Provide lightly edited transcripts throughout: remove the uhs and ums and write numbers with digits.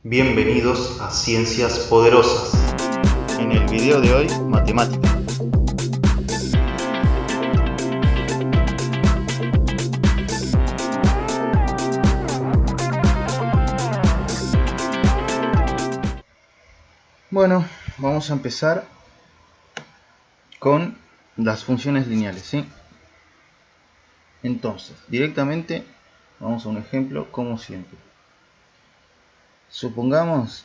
Bienvenidos a Ciencias Poderosas. En el video de hoy, matemática. Bueno, vamos a empezar con las funciones lineales, ¿sí? Entonces, directamente vamos a un ejemplo como siempre. Supongamos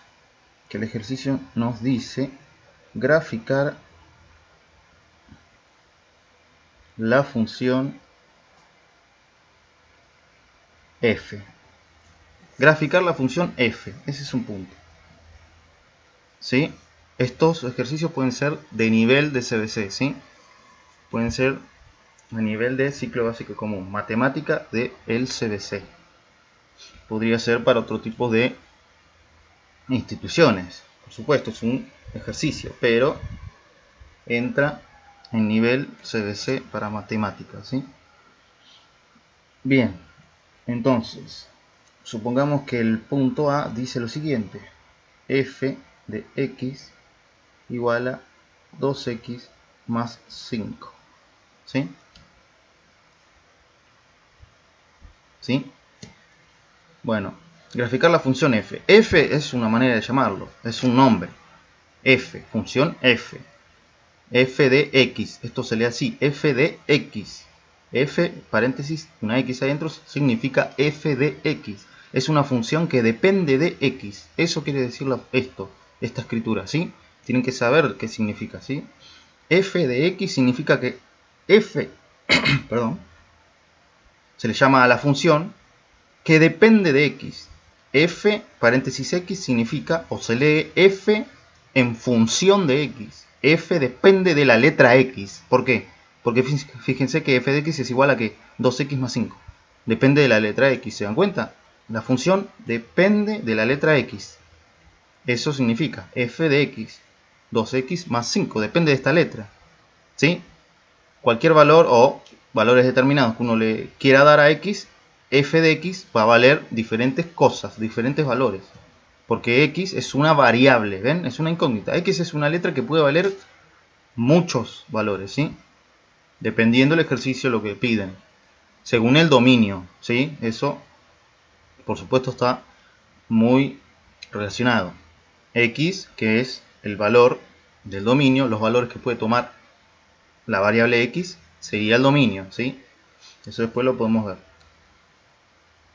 que el ejercicio nos dice graficar la función f. Graficar la función f, ese es un punto. ¿Sí? Estos ejercicios pueden ser de nivel de CBC, ¿sí? Pueden ser a nivel de ciclo básico común, matemática del CBC. Podría ser para otro tipo de instituciones. Por supuesto, es un ejercicio, pero entra en nivel CBC para matemáticas, ¿sí? Bien, entonces, supongamos que el punto A dice lo siguiente: f de x igual a 2x más 5. ¿Sí? ¿Sí? Bueno, graficar la función f. F es una manera de llamarlo, es un nombre. F, función f. F de x, esto se lee así, f de x. F, paréntesis, una x adentro, significa f de x. Es una función que depende de x. Eso quiere decir esta escritura, ¿sí? Tienen que saber qué significa, ¿sí? F de x significa que f, perdón, se le llama a la función que depende de x. F, paréntesis x, significa, o se lee f en función de x. F depende de la letra x. ¿Por qué? Porque fíjense que f de x es igual a que 2x más 5. Depende de la letra x, ¿se dan cuenta? La función depende de la letra x. Eso significa f de x, 2x más 5, depende de esta letra. ¿Sí? Cualquier valor o valores determinados que uno le quiera dar a x, f de x va a valer diferentes cosas, diferentes valores. Porque x es una variable, ¿ven? Es una incógnita. X es una letra que puede valer muchos valores, ¿sí? Dependiendo del ejercicio, lo que piden. Según el dominio, ¿sí? Eso, por supuesto, está muy relacionado. X, que es el valor del dominio, los valores que puede tomar la variable x, sería el dominio, ¿sí? Eso después lo podemos ver.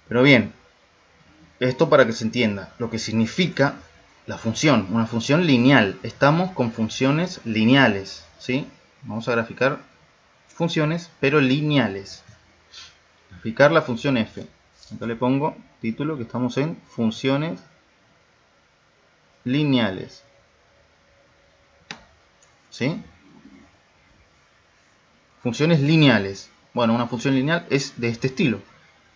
Pero bien, esto para que se entienda lo que significa la función, una función lineal. Estamos con funciones lineales, ¿sí? Vamos a graficar funciones, pero lineales. Graficar la función f. Acá le pongo título que estamos en funciones lineales, ¿sí? Funciones lineales. Bueno, una función lineal es de este estilo.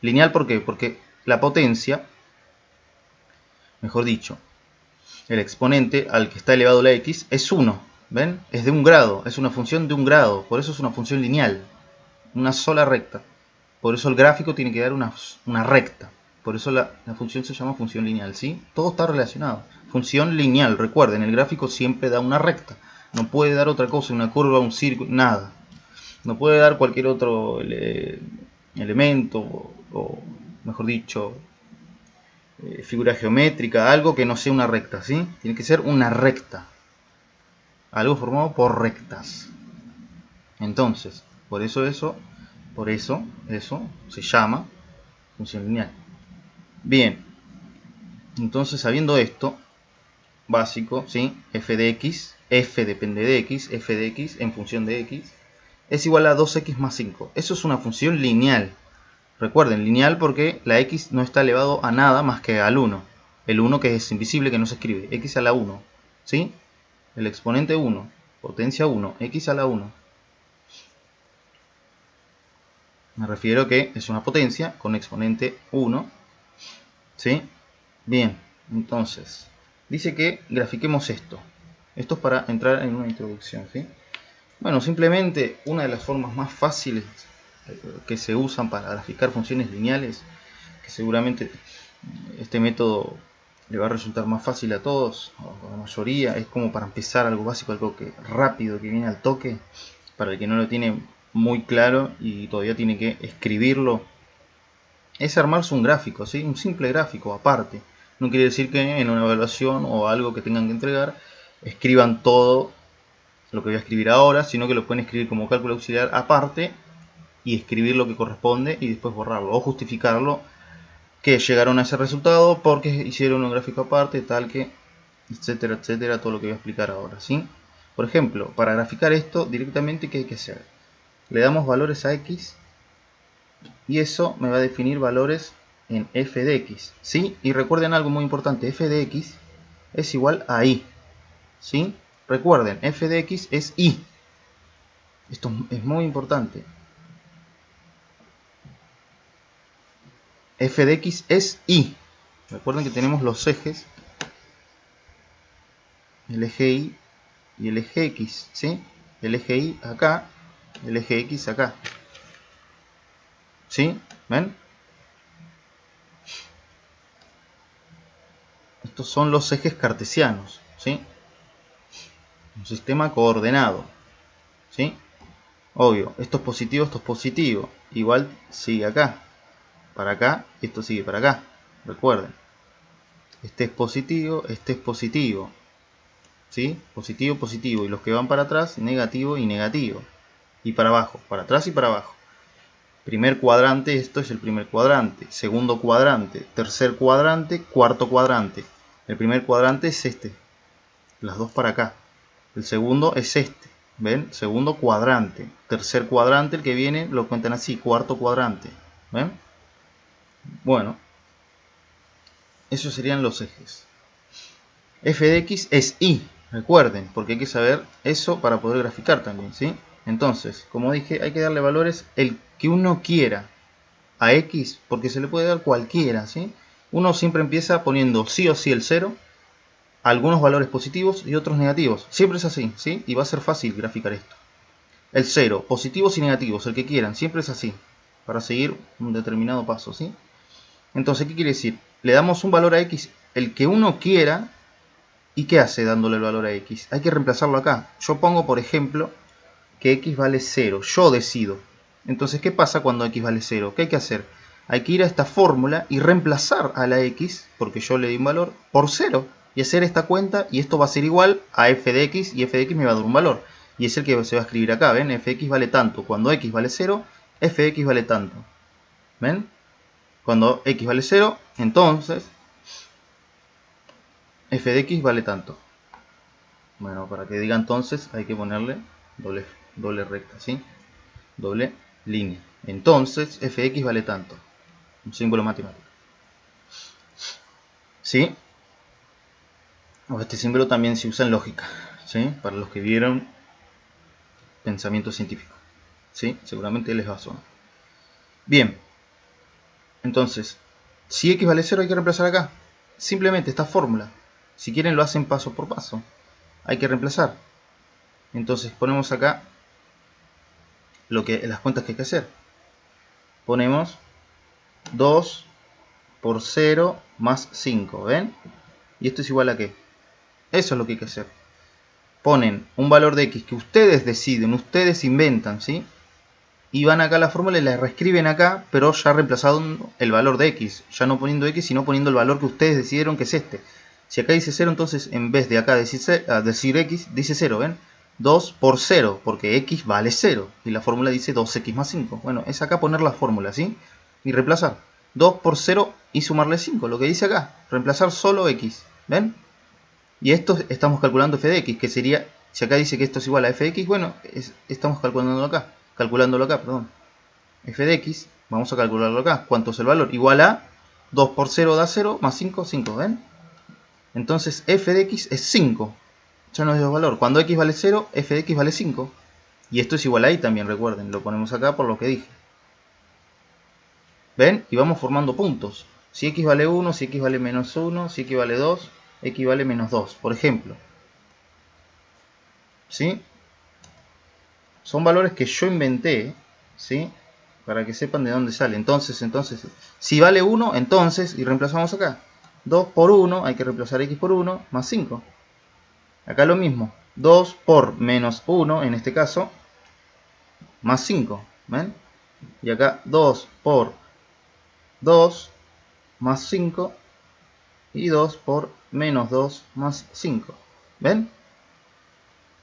Lineal, ¿por qué? Porque la potencia, mejor dicho, el exponente al que está elevado la x es 1. ¿Ven? Es de un grado, es una función de un grado. Por eso es una función lineal. Una sola recta. Por eso el gráfico tiene que dar una recta. Por eso la función se llama función lineal, ¿sí? Todo está relacionado. Función lineal, recuerden, el gráfico siempre da una recta. No puede dar otra cosa, una curva, un círculo, nada. No puede dar cualquier otro elemento, o mejor dicho, figura geométrica, algo que no sea una recta, ¿sí? Tiene que ser una recta. Algo formado por rectas. Entonces, por eso eso se llama función lineal. Bien, entonces sabiendo esto, básico, ¿sí? F de x, f depende de x, f de x en función de x, es igual a 2x más 5. Eso es una función lineal. Recuerden, lineal porque la x no está elevado a nada más que al 1. El 1 que es invisible, que no se escribe. X a la 1. ¿Sí? El exponente 1. Potencia 1. X a la 1. Me refiero que es una potencia con exponente 1. ¿Sí? Bien, entonces, dice que grafiquemos esto. Esto es para entrar en una introducción, ¿sí? Bueno, simplemente una de las formas más fáciles que se usan para graficar funciones lineales, que seguramente este método le va a resultar más fácil a todos, o a la mayoría. Es como para empezar algo básico, algo que rápido, que viene al toque, para el que no lo tiene muy claro y todavía tiene que escribirlo. Es armarse un gráfico, ¿sí? Un simple gráfico aparte. No quiere decir que en una evaluación o algo que tengan que entregar escriban todo lo que voy a escribir ahora, sino que lo pueden escribir como cálculo auxiliar aparte y escribir lo que corresponde y después borrarlo o justificarlo que llegaron a ese resultado porque hicieron un gráfico aparte, tal que, etcétera, etcétera, todo lo que voy a explicar ahora, ¿sí? Por ejemplo, para graficar esto directamente, ¿qué hay que hacer? Le damos valores a x y eso me va a definir valores en f de x, ¿sí? Y recuerden algo muy importante, f de x es igual a y, ¿sí? Recuerden, f de x es y. Esto es muy importante. F de x es y. Recuerden que tenemos los ejes, el eje y el eje x, ¿sí? El eje y acá, el eje x acá. ¿Sí? ¿Ven? Estos son los ejes cartesianos, ¿sí? Un sistema coordenado, ¿sí? Obvio, esto es positivo. Igual sigue acá. Para acá, esto sigue para acá. Recuerden. Este es positivo. ¿Sí? Positivo, positivo. Y los que van para atrás, negativo y negativo. Y para abajo, para atrás y para abajo. Primer cuadrante, esto es el primer cuadrante. Segundo cuadrante, tercer cuadrante, cuarto cuadrante. El primer cuadrante es este. Las dos para acá. El segundo es este. ¿Ven? Segundo cuadrante. Tercer cuadrante, el que viene, lo cuentan así. Cuarto cuadrante. ¿Ven? Bueno. Esos serían los ejes. F de x es y. Recuerden, porque hay que saber eso para poder graficar también, ¿sí? Entonces, como dije, hay que darle valores el que uno quiera a x, porque se le puede dar cualquiera, ¿sí? Uno siempre empieza poniendo sí o sí el 0, algunos valores positivos y otros negativos. Siempre es así, ¿sí? Y va a ser fácil graficar esto. El 0, positivos y negativos, el que quieran, siempre es así, para seguir un determinado paso, ¿sí? Entonces, ¿qué quiere decir? Le damos un valor a x, el que uno quiera. ¿Y qué hace dándole el valor a x? Hay que reemplazarlo acá. Yo pongo, por ejemplo, que x vale 0. Yo decido. Entonces, ¿qué pasa cuando x vale 0? ¿Qué hay que hacer? Hay que ir a esta fórmula y reemplazar a la x, porque yo le di un valor, por 0. Y hacer esta cuenta, y esto va a ser igual a f de x, y f de x me va a dar un valor. Y es el que se va a escribir acá, ¿ven? f de x vale tanto. Cuando x vale 0, f de x vale tanto. ¿Ven? Cuando x vale 0, entonces f de x vale tanto. Bueno, para que diga entonces hay que ponerle doble recta, ¿sí? Doble línea. Entonces, f de x vale tanto. Un símbolo matemático. ¿Sí? O este símbolo también se usa en lógica, ¿sí? Para los que vieron pensamiento científico, ¿sí? Seguramente les va a sonar. Bien. Entonces, si x vale 0 hay que reemplazar acá. Simplemente esta fórmula. Si quieren lo hacen paso por paso. Hay que reemplazar. Entonces ponemos acá las cuentas que hay que hacer. Ponemos 2 por 0 más 5, ¿ven? ¿Y esto es igual a qué? Eso es lo que hay que hacer. Ponen un valor de x que ustedes deciden, ustedes inventan, ¿sí? Y van acá a la fórmula y la reescriben acá, pero ya reemplazado el valor de x. Ya no poniendo x, sino poniendo el valor que ustedes decidieron que es este. Si acá dice 0, entonces en vez de acá decir x, dice 0, ¿ven? 2 por 0, porque x vale 0. Y la fórmula dice 2x más 5. Bueno, es acá poner la fórmula, ¿sí? Y reemplazar 2 por 0 y sumarle 5, lo que dice acá. Reemplazar solo x, ¿ven? Y esto estamos calculando f de x, que sería, si acá dice que esto es igual a f de x, bueno, estamos calculándolo acá, perdón. F de x, vamos a calcularlo acá. ¿Cuánto es el valor? Igual a 2 por 0 da 0, más 5, 5, ¿ven? Entonces f de x es 5. Ya nos dio el valor. Cuando x vale 0, f de x vale 5. Y esto es igual a y también, recuerden. Lo ponemos acá por lo que dije. ¿Ven? Y vamos formando puntos. Si x vale 1, si x vale menos 1, si x vale 2, x vale menos 2, por ejemplo. ¿Sí? Son valores que yo inventé, ¿sí? Para que sepan de dónde sale. Entonces, si vale 1, entonces, y reemplazamos acá. 2 por 1, hay que reemplazar x por 1, más 5. Acá lo mismo, 2 por menos 1, en este caso, más 5. ¿Ven? Y acá 2 por 2, más 5. Y 2 por menos 2, más 5. ¿Ven?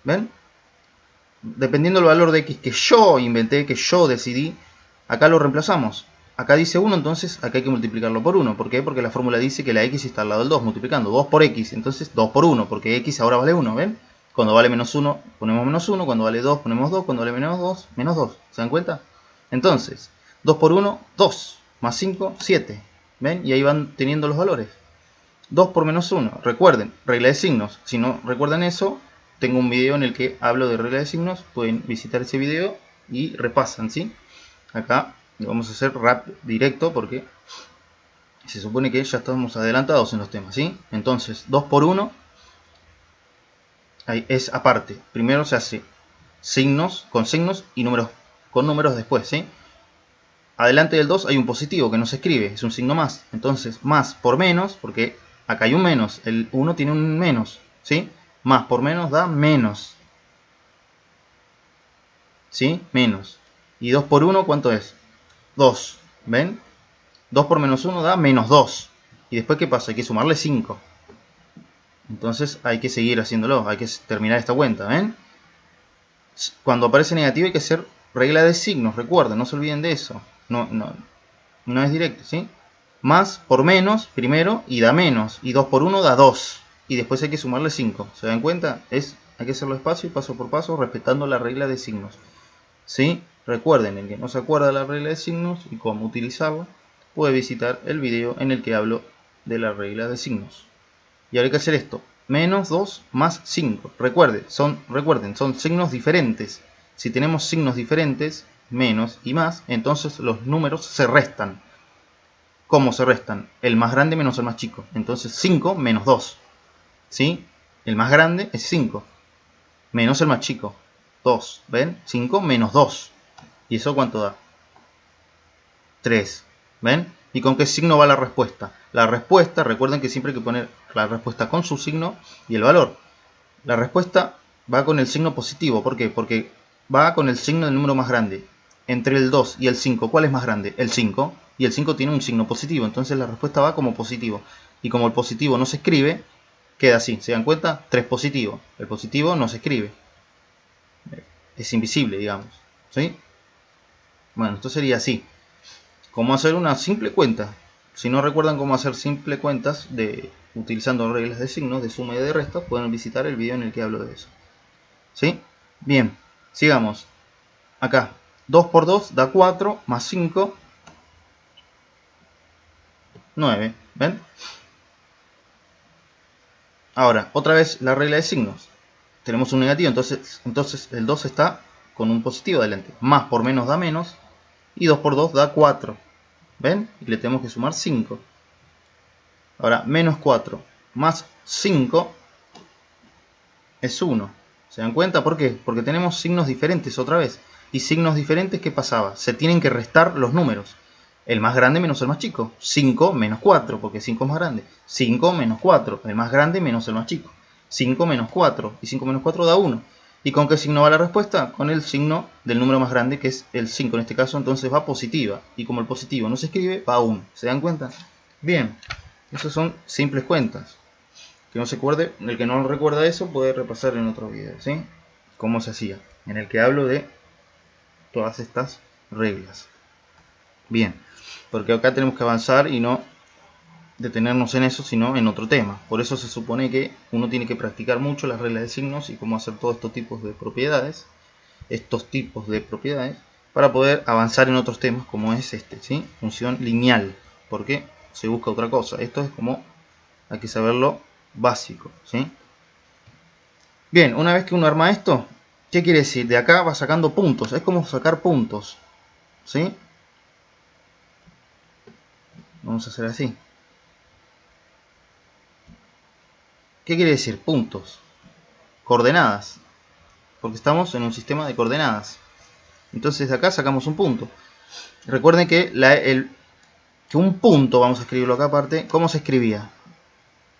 ¿Ven? Dependiendo del valor de x que yo inventé, que yo decidí, acá lo reemplazamos. Acá dice 1, entonces acá hay que multiplicarlo por 1. ¿Por qué? Porque la fórmula dice que la x está al lado del 2, multiplicando 2 por x. Entonces 2 por 1, porque x ahora vale 1, ¿ven? Cuando vale menos 1, ponemos menos 1. Cuando vale 2, ponemos 2. Cuando vale menos 2, menos 2. ¿Se dan cuenta? Entonces, 2 por 1, 2. Más 5, 7. ¿Ven? Y ahí van teniendo los valores. 2 por menos 1. Recuerden, regla de signos. Si no recuerdan eso, tengo un video en el que hablo de regla de signos. Pueden visitar ese video y repasan, ¿sí? Acá lo vamos a hacer rap directo porque se supone que ya estamos adelantados en los temas, ¿sí? Entonces, 2 por 1 es aparte. Primero se hace signos con signos y números con números después, ¿sí? Adelante del 2 hay un positivo que no se escribe, es un signo más. Entonces, más por menos, porque acá hay un menos, el 1 tiene un menos, ¿sí? Más por menos da menos. ¿Sí? Menos. ¿Y 2 por 1 cuánto es? 2. ¿Ven? 2 por menos 1 da menos 2. ¿Y después qué pasa? Hay que sumarle 5. Entonces hay que seguir haciéndolo, hay que terminar esta cuenta, ¿ven? Cuando aparece negativo hay que hacer regla de signos, recuerden, no se olviden de eso. No es directo, ¿sí? Más por menos primero y da menos. Y 2 por 1 da 2. Y después hay que sumarle 5. ¿Se dan cuenta? Hay que hacerlo despacio y paso por paso respetando la regla de signos. ¿Sí? Recuerden, el que no se acuerda de la regla de signos y cómo utilizarla, puede visitar el video en el que hablo de la regla de signos. Y ahora hay que hacer esto. Menos 2 más 5. Recuerden, son signos diferentes. Si tenemos signos diferentes, menos y más, entonces los números se restan. ¿Cómo se restan? El más grande menos el más chico. Entonces 5 menos 2. ¿Sí? El más grande es 5. Menos el más chico. 2. ¿Ven? 5 menos 2. ¿Y eso cuánto da? 3. ¿Ven? ¿Y con qué signo va la respuesta? La respuesta, recuerden que siempre hay que poner la respuesta con su signo y el valor. La respuesta va con el signo positivo. ¿Por qué? Porque va con el signo del número más grande. Entre el 2 y el 5, ¿cuál es más grande? El 5. Y el 5 tiene un signo positivo. Entonces la respuesta va como positivo. Y como el positivo no se escribe, queda así. ¿Se dan cuenta? 3 positivo. El positivo no se escribe. Es invisible, digamos. ¿Sí? Bueno, esto sería así. ¿Cómo hacer una simple cuenta? Si no recuerdan cómo hacer simple cuentas utilizando reglas de signos, de suma y de resta, pueden visitar el video en el que hablo de eso. ¿Sí? Bien, sigamos. Acá, 2 por 2 da 4, más 5, 9. ¿Ven? Ahora, otra vez la regla de signos. Tenemos un negativo, entonces el 2 está con un positivo adelante. Más por menos da menos. Y 2 por 2 da 4. ¿Ven? Y le tenemos que sumar 5. Ahora, menos 4 más 5 es 1. ¿Se dan cuenta? ¿Por qué? Porque tenemos signos diferentes otra vez. Y signos diferentes, ¿qué pasaba? Se tienen que restar los números. El más grande menos el más chico. 5 menos 4, porque 5 es más grande. 5 menos 4, el más grande menos el más chico. 5 menos 4, y 5 menos 4 da 1. ¿Y con qué signo va la respuesta? Con el signo del número más grande, que es el 5 en este caso, entonces va positiva. Y como el positivo no se escribe, va 1. ¿Se dan cuenta? Bien, esas son simples cuentas. Que no se acuerde, el que no recuerda eso puede repasar en otro video, ¿sí? Cómo se hacía, en el que hablo de todas estas reglas. Bien, porque acá tenemos que avanzar y no detenernos en eso, sino en otro tema. Por eso se supone que uno tiene que practicar mucho las reglas de signos y cómo hacer todos estos tipos de propiedades, para poder avanzar en otros temas como es este, ¿sí? Función lineal, porque se busca otra cosa. Esto es como, hay que saberlo básico, ¿sí? Bien, una vez que uno arma esto, ¿qué quiere decir? De acá va sacando puntos, es como sacar puntos, ¿sí? Vamos a hacer así. ¿Qué quiere decir? Puntos. Coordenadas. Porque estamos en un sistema de coordenadas. Entonces de acá sacamos un punto. Recuerden que un punto, vamos a escribirlo acá aparte, ¿cómo se escribía?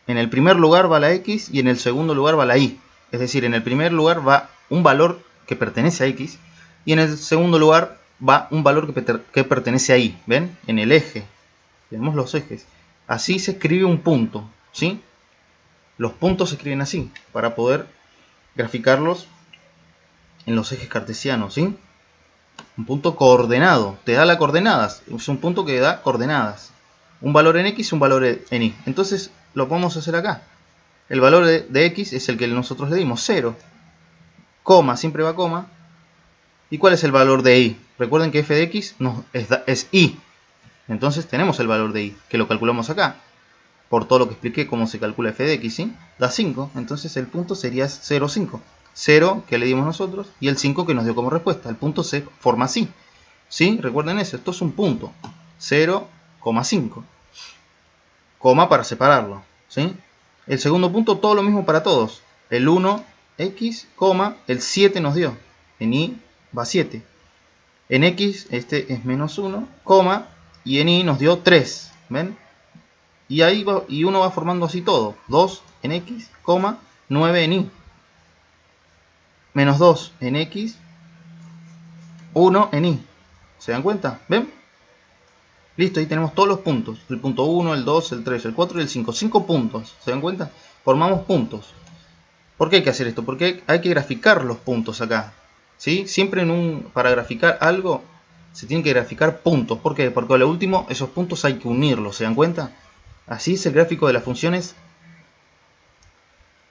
En el primer lugar va la X y en el segundo lugar va la Y. Es decir, en el primer lugar va un valor que pertenece a X y en el segundo lugar va un valor que pertenece a Y. ¿Ven? En el eje. Tenemos los ejes. Así se escribe un punto, ¿sí? Los puntos se escriben así, para poder graficarlos en los ejes cartesianos, ¿sí? Un punto coordenado, te da las coordenadas, es un punto que da coordenadas. Un valor en X y un valor en Y. Entonces lo podemos hacer acá. El valor de X es el que nosotros le dimos, 0. Coma, siempre va coma. ¿Y cuál es el valor de Y? Recuerden que f de X es Y. Entonces tenemos el valor de Y, que lo calculamos acá. Por todo lo que expliqué cómo se calcula f de X, ¿sí? Da 5. Entonces el punto sería 0, 5. 0 que le dimos nosotros y el 5 que nos dio como respuesta. El punto se forma así, ¿sí? Recuerden eso, esto es un punto. 0,5. Coma para separarlo, ¿sí? El segundo punto, todo lo mismo para todos. El 1x, el 7 nos dio. En Y va 7. En X este es menos 1, y en Y nos dio 3. ¿Ven? Y ahí va, y uno va formando así todo. 2 en X, 9 en Y. Menos 2 en X, 1 en Y. ¿Se dan cuenta? ¿Ven? Listo, ahí tenemos todos los puntos. El punto 1, el 2, el 3, el 4 y el 5. 5 puntos. ¿Se dan cuenta? Formamos puntos. ¿Por qué hay que hacer esto? Porque hay que graficar los puntos acá. ¿Sí? Siempre para graficar algo se tienen que graficar puntos. ¿Por qué? Porque a lo último esos puntos hay que unirlos. ¿Se dan cuenta? Así es el gráfico de las funciones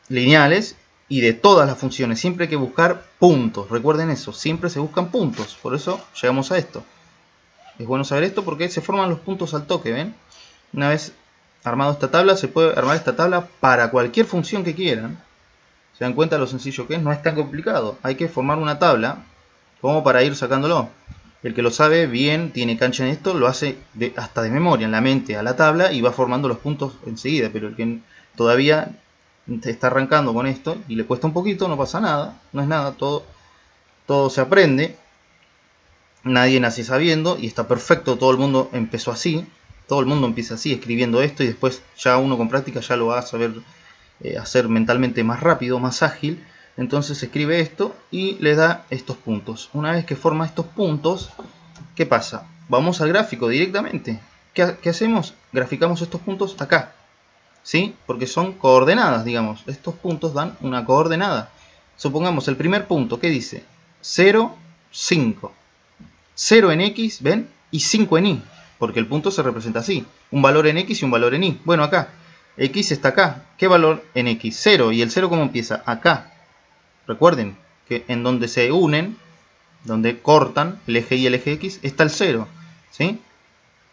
lineales y de todas las funciones. Siempre hay que buscar puntos. Recuerden eso. Siempre se buscan puntos. Por eso llegamos a esto. Es bueno saber esto porque se forman los puntos al toque, ¿ven? Una vez armado esta tabla, se puede armar esta tabla para cualquier función que quieran. ¿Se dan cuenta lo sencillo que es? No es tan complicado. Hay que formar una tabla como para ir sacándolo. El que lo sabe bien, tiene cancha en esto, lo hace hasta de memoria, en la mente, a la tabla y va formando los puntos enseguida. Pero el que todavía está arrancando con esto y le cuesta un poquito, no pasa nada. No es nada, todo se aprende. Nadie nace sabiendo y está perfecto, todo el mundo empezó así, todo el mundo empieza así, escribiendo esto y después ya uno con práctica ya lo va a saber hacer mentalmente más rápido, más ágil. Entonces escribe esto y le da estos puntos. Una vez que forma estos puntos, ¿qué pasa? Vamos al gráfico directamente. ¿Qué hacemos? Graficamos estos puntos acá, ¿sí? Porque son coordenadas, digamos. Estos puntos dan una coordenada. Supongamos el primer punto, ¿qué dice? 0, 5. 0 en X, ¿ven? Y 5 en Y, porque el punto se representa así. Un valor en X y un valor en Y. Bueno, acá, X está acá. ¿Qué valor en X? 0. ¿Y el 0 cómo empieza? Acá. Recuerden que en donde se unen, donde cortan el eje Y y el eje X, está el 0. ¿Sí?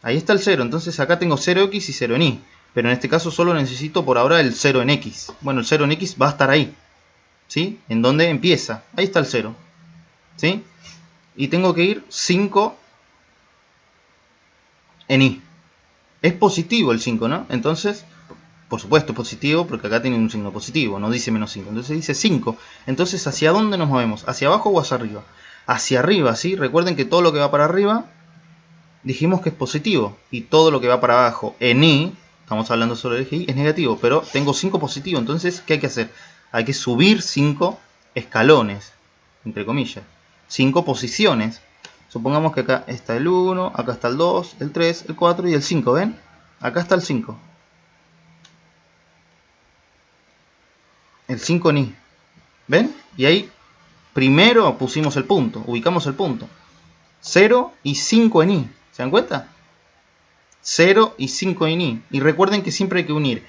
Ahí está el 0. Entonces acá tengo 0X y 0 en Y. Pero en este caso solo necesito por ahora el 0 en X. Bueno, el 0 en X va a estar ahí. ¿Sí? ¿En dónde empieza? Ahí está el 0. ¿Sí? Y tengo que ir 5 en Y. Es positivo el 5, ¿no? Entonces, por supuesto positivo porque acá tiene un signo positivo, no dice menos 5. Entonces dice 5. Entonces, ¿hacia dónde nos movemos? ¿Hacia abajo o hacia arriba? Hacia arriba, ¿sí? Recuerden que todo lo que va para arriba dijimos que es positivo. Y todo lo que va para abajo en Y, estamos hablando sobre el eje Y, es negativo. Pero tengo 5 positivo. Entonces, ¿qué hay que hacer? Hay que subir 5 escalones, entre comillas. 5 posiciones. Supongamos que acá está el 1, acá está el 2, el 3, el 4 y el 5, ¿ven? Acá está el 5. El 5 en Y. ¿Ven? Y ahí primero pusimos el punto, ubicamos el punto. 0 y 5 en Y. ¿Se dan cuenta? 0 y 5 en Y. Y recuerden que siempre hay que unir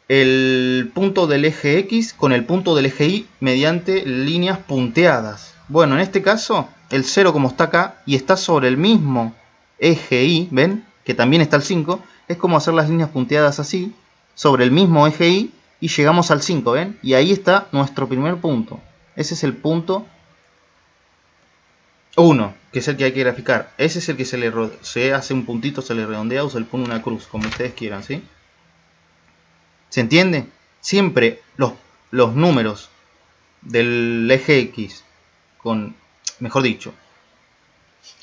el punto del eje X con el punto del eje Y mediante líneas punteadas. Bueno, en este caso, el 0 como está acá y está sobre el mismo eje Y, ¿ven? Que también está el 5, es como hacer las líneas punteadas así, sobre el mismo eje Y, y llegamos al 5, ¿ven? Y ahí está nuestro primer punto. Ese es el punto 1, que es el que hay que graficar. Ese es el que se hace un puntito, se le redondea o se le pone una cruz, como ustedes quieran, ¿sí? ¿Se entiende? Siempre los números del eje X con, mejor dicho,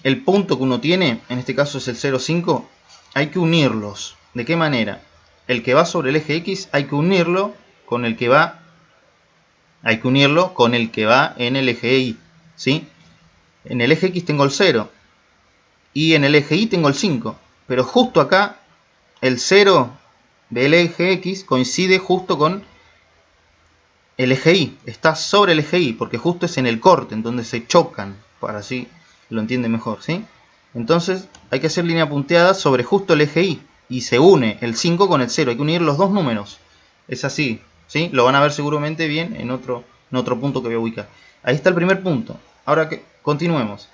el punto que uno tiene, en este caso es el 0,5, hay que unirlos. ¿De qué manera? el que va sobre el eje X hay que unirlo con el que va en el eje Y, ¿sí? En el eje X tengo el 0 y en el eje Y tengo el 5, pero justo acá el 0 del eje X coincide justo con el eje Y, está sobre el eje Y, porque justo es en el corte, en donde se chocan, para así lo entiende mejor, ¿sí? Entonces hay que hacer línea punteada sobre justo el eje Y, y se une el 5 con el 0, hay que unir los dos números, es así, ¿sí? Lo van a ver seguramente bien en otro punto que voy a ubicar. Ahí está el primer punto. Ahora que continuemos.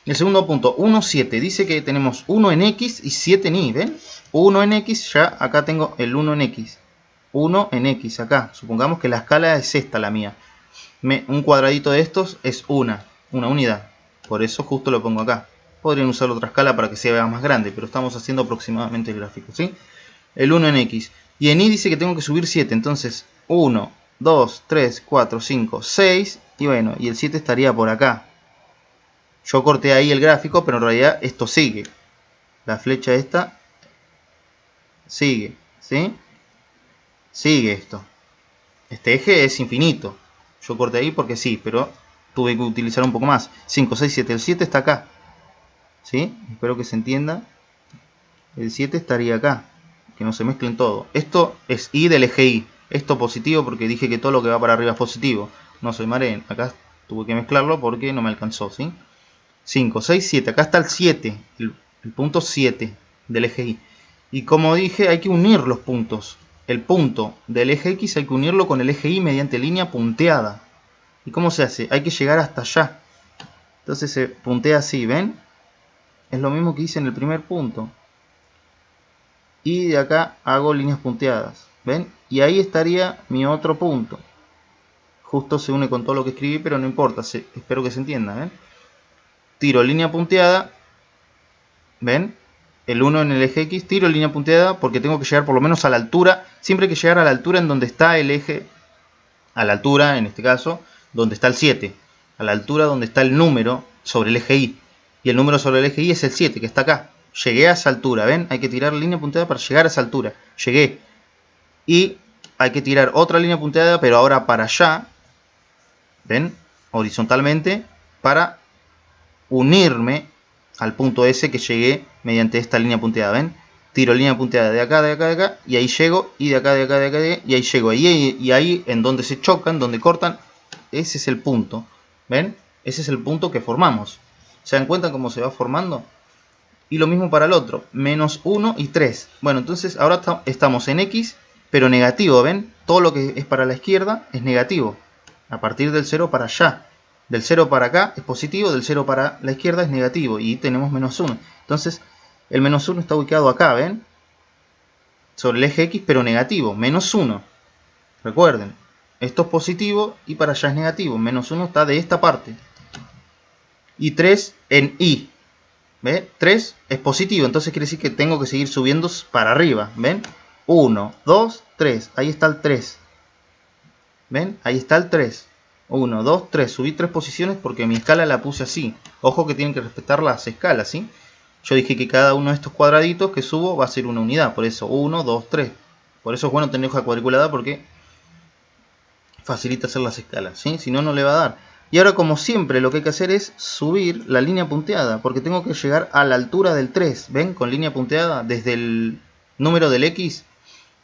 El segundo punto, 1, 7, dice que tenemos 1 en X y 7 en Y, ¿ven? 1 en X, ya acá tengo el 1 en X. 1 en X acá, supongamos que la escala es esta la mía. Un cuadradito de estos es una unidad, por eso justo lo pongo acá. Podrían usar otra escala para que se vea más grande, pero estamos haciendo aproximadamente el gráfico, ¿sí? El 1 en X. Y en Y dice que tengo que subir 7, entonces 1, 2, 3, 4, 5, 6, y bueno, y el 7 estaría por acá. Yo corté ahí el gráfico, pero en realidad esto sigue. La flecha esta sigue, ¿sí? Sigue esto. Este eje es infinito. Yo corté ahí porque sí, pero tuve que utilizar un poco más. 5, 6, 7. El 7 está acá. ¿Sí? Espero que se entienda. El 7 estaría acá. Que no se mezclen todo. Esto es Y del eje Y. Esto positivo porque dije que todo lo que va para arriba es positivo. No soy marén. Acá tuve que mezclarlo porque no me alcanzó, ¿sí? 5, 6, 7. Acá está el 7. El punto 7 del eje Y. Y como dije, hay que unir los puntos. El punto del eje X hay que unirlo con el eje Y mediante línea punteada. ¿Y cómo se hace? Hay que llegar hasta allá. Entonces se puntea así, ¿ven? Es lo mismo que hice en el primer punto. Y de acá hago líneas punteadas, ¿ven? Y ahí estaría mi otro punto. Justo se une con todo lo que escribí, pero no importa, espero que se entienda, ¿ven? Tiro línea punteada, ¿ven? El 1 en el eje X, tiro línea punteada porque tengo que llegar por lo menos a la altura. Siempre hay que llegar a la altura en donde está el eje, a la altura, en este caso, donde está el 7. A la altura donde está el número sobre el eje Y. Y el número sobre el eje Y es el 7, que está acá. Llegué a esa altura, ¿ven? Hay que tirar línea punteada para llegar a esa altura. Llegué. Y hay que tirar otra línea punteada, pero ahora para allá, ¿ven? Horizontalmente, para unirme al punto S que llegué mediante esta línea punteada, ¿ven? Tiro línea punteada de acá, de acá, de acá, y ahí llego, y de acá, de acá, de acá, y ahí llego. Y ahí en donde se chocan, donde cortan, ese es el punto, ¿ven? Ese es el punto que formamos. ¿Se dan cuenta cómo se va formando? Y lo mismo para el otro, menos 1 y 3. Bueno, entonces ahora estamos en X, pero negativo, ¿ven? Todo lo que es para la izquierda es negativo. A partir del 0 para allá. Del 0 para acá es positivo, del 0 para la izquierda es negativo. Y tenemos menos 1. Entonces, el menos 1 está ubicado acá, ¿ven? Sobre el eje X, pero negativo, menos 1. Recuerden, esto es positivo y para allá es negativo. Menos 1 está de esta parte. Y 3 en Y. ¿Ve? 3 es positivo, entonces quiere decir que tengo que seguir subiendo para arriba. ¿Ven? 1, 2, 3. Ahí está el 3. ¿Ven? Ahí está el 3. 1, 2, 3. Subí 3 posiciones porque mi escala la puse así. Ojo que tienen que respetar las escalas, ¿sí? Yo dije que cada uno de estos cuadraditos que subo va a ser una unidad. Por eso 1, 2, 3. Por eso es bueno tener hoja cuadriculada porque facilita hacer las escalas, ¿sí? Si no, no le va a dar. Y ahora, como siempre, lo que hay que hacer es subir la línea punteada, porque tengo que llegar a la altura del 3. ¿Ven? Con línea punteada, desde el número del X,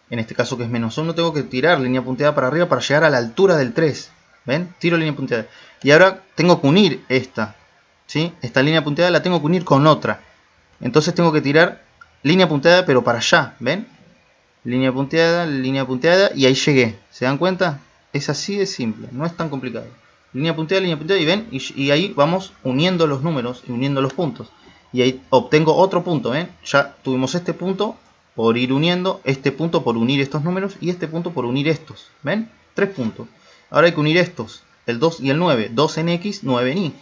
en este caso que es menos 1, tengo que tirar línea punteada para arriba para llegar a la altura del 3. ¿Ven? Tiro línea punteada. Y ahora tengo que unir esta, ¿sí? Esta línea punteada la tengo que unir con otra. Entonces tengo que tirar línea punteada, pero para allá. ¿Ven? Línea punteada, y ahí llegué. ¿Se dan cuenta? Es así de simple, no es tan complicado. Línea punteada, y ven, y ahí vamos uniendo los números y uniendo los puntos. Y ahí obtengo otro punto, ¿ven? Ya tuvimos este punto por ir uniendo, este punto por unir estos números y este punto por unir estos. ¿Ven? 3 puntos. Ahora hay que unir estos, el 2 y el 9. 2 en X, 9 en Y.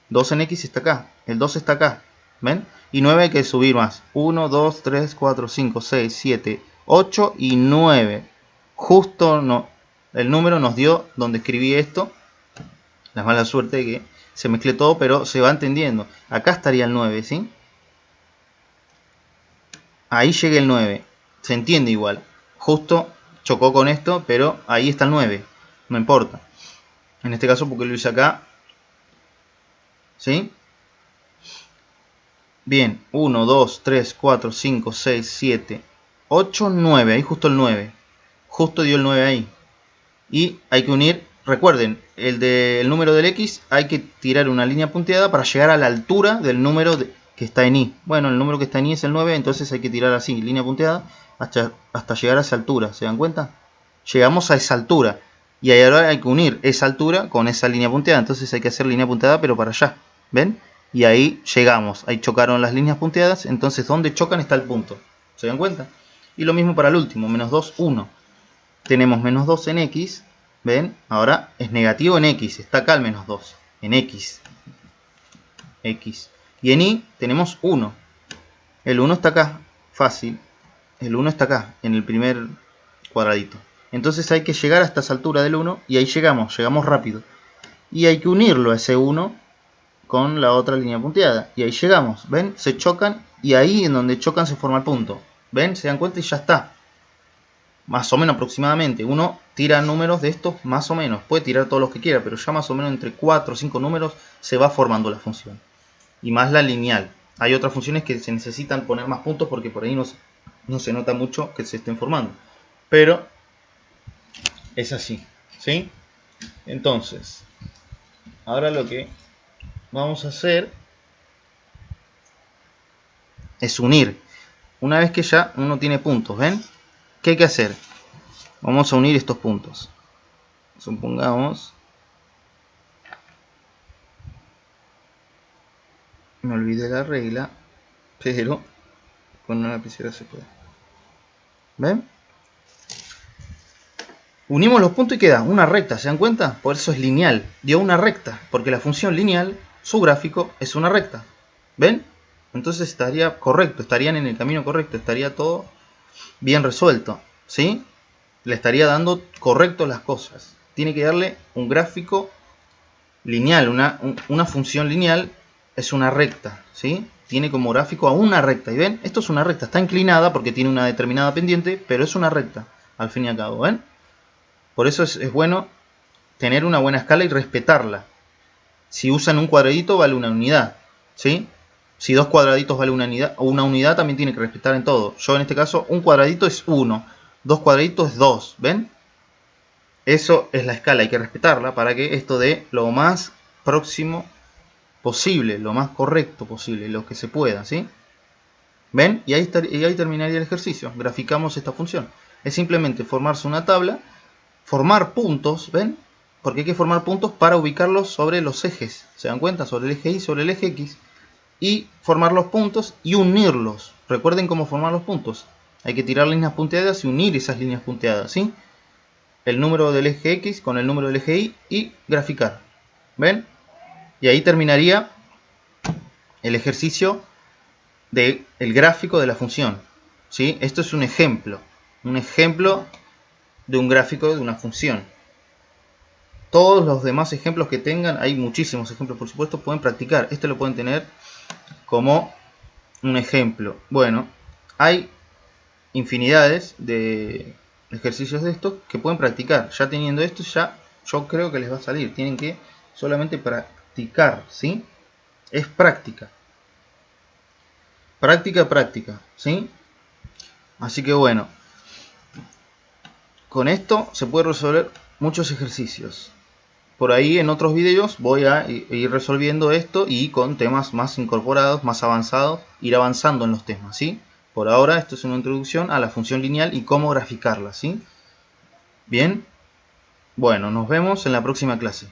2 en X está acá, el 2 está acá. ¿Ven? Y 9 hay que subir más. 1, 2, 3, 4, 5, 6, 7, 8 y 9. Justo no, el número nos dio donde escribí esto. La mala suerte de que se mezcle todo, pero se va entendiendo. Acá estaría el 9, ¿sí? Ahí llegué el 9. Se entiende igual. Justo chocó con esto, pero ahí está el 9. No importa. En este caso porque lo hice acá. ¿Sí? Bien, 1, 2, 3, 4, 5, 6, 7, 8, 9. Ahí justo el 9. Justo dio el 9 ahí. Y hay que unir, recuerden, el número del X hay que tirar una línea punteada para llegar a la altura del número que está en Y. Bueno, el número que está en Y es el 9, entonces hay que tirar así, línea punteada, hasta llegar a esa altura. ¿Se dan cuenta? Llegamos a esa altura. Y ahora hay que unir esa altura con esa línea punteada. Entonces hay que hacer línea punteada pero para allá. ¿Ven? Y ahí llegamos. Ahí chocaron las líneas punteadas. Entonces donde chocan está el punto. ¿Se dan cuenta? Y lo mismo para el último. Menos 2, 1. Tenemos menos 2 en X. ¿Ven? Ahora es negativo en X. Está acá el menos 2. En X. X. Y en Y tenemos 1. El 1 está acá. Fácil. El 1 está acá. En el primer cuadradito. Entonces hay que llegar hasta esa altura del 1 y ahí llegamos rápido. Y hay que unirlo a ese 1 con la otra línea punteada. Y ahí llegamos, ¿ven? Se chocan y ahí en donde chocan se forma el punto. ¿Ven? Se dan cuenta y ya está. Más o menos aproximadamente. Uno tira números de estos más o menos. Puede tirar todos los que quiera, pero ya más o menos entre 4 o 5 números se va formando la función. Y más la lineal. Hay otras funciones que se necesitan poner más puntos porque por ahí no se nota mucho que se estén formando. Pero es así, ¿sí? Entonces, ahora lo que vamos a hacer es unir. Una vez que ya uno tiene puntos, ¿ven? ¿Qué hay que hacer? Vamos a unir estos puntos. Supongamos, me olvidé la regla, pero con una lapicera se puede. ¿Ven? Unimos los puntos y queda una recta, ¿se dan cuenta? Por eso es lineal. Dio una recta, porque la función lineal, su gráfico, es una recta. ¿Ven? Entonces estaría correcto, estarían en el camino correcto, estaría todo bien resuelto, ¿sí? Le estaría dando correcto las cosas. Tiene que darle un gráfico lineal, una función lineal es una recta, ¿sí? Tiene como gráfico a una recta, ¿y ven? Esto es una recta, está inclinada porque tiene una determinada pendiente, pero es una recta, al fin y al cabo, ¿ven? Por eso es bueno tener una buena escala y respetarla. Si usan un cuadradito vale una unidad, ¿sí? Si dos cuadraditos vale una unidad también tiene que respetar en todo. Yo en este caso, un cuadradito es 1, dos cuadraditos es 2, ¿ven? Eso es la escala, hay que respetarla para que esto dé lo más próximo posible, lo más correcto posible, lo que se pueda, ¿sí? ¿Ven? Y ahí terminaría el ejercicio. Graficamos esta función. Es simplemente formarse una tabla, formar puntos, ¿ven? Porque hay que formar puntos para ubicarlos sobre los ejes. ¿Se dan cuenta? Sobre el eje Y, sobre el eje X. Y formar los puntos y unirlos. Recuerden cómo formar los puntos. Hay que tirar líneas punteadas y unir esas líneas punteadas, ¿sí? El número del eje X con el número del eje Y graficar. ¿Ven? Y ahí terminaría el ejercicio del gráfico de la función, ¿sí? Esto es un ejemplo de un gráfico de una función. Todos los demás ejemplos que tengan, hay muchísimos ejemplos por supuesto, pueden practicar. Este lo pueden tener como un ejemplo. Bueno, hay infinidades de ejercicios de estos que pueden practicar. Ya teniendo esto, ya yo creo que les va a salir. Tienen que solamente practicar, ¿sí? Es práctica. Práctica, ¿sí? Así que bueno, con esto se puede resolver muchos ejercicios. Por ahí en otros vídeos voy a ir resolviendo esto y con temas más incorporados, más avanzados, ir avanzando en los temas, ¿sí? Por ahora esto es una introducción a la función lineal y cómo graficarla, ¿sí? Bien, bueno, nos vemos en la próxima clase.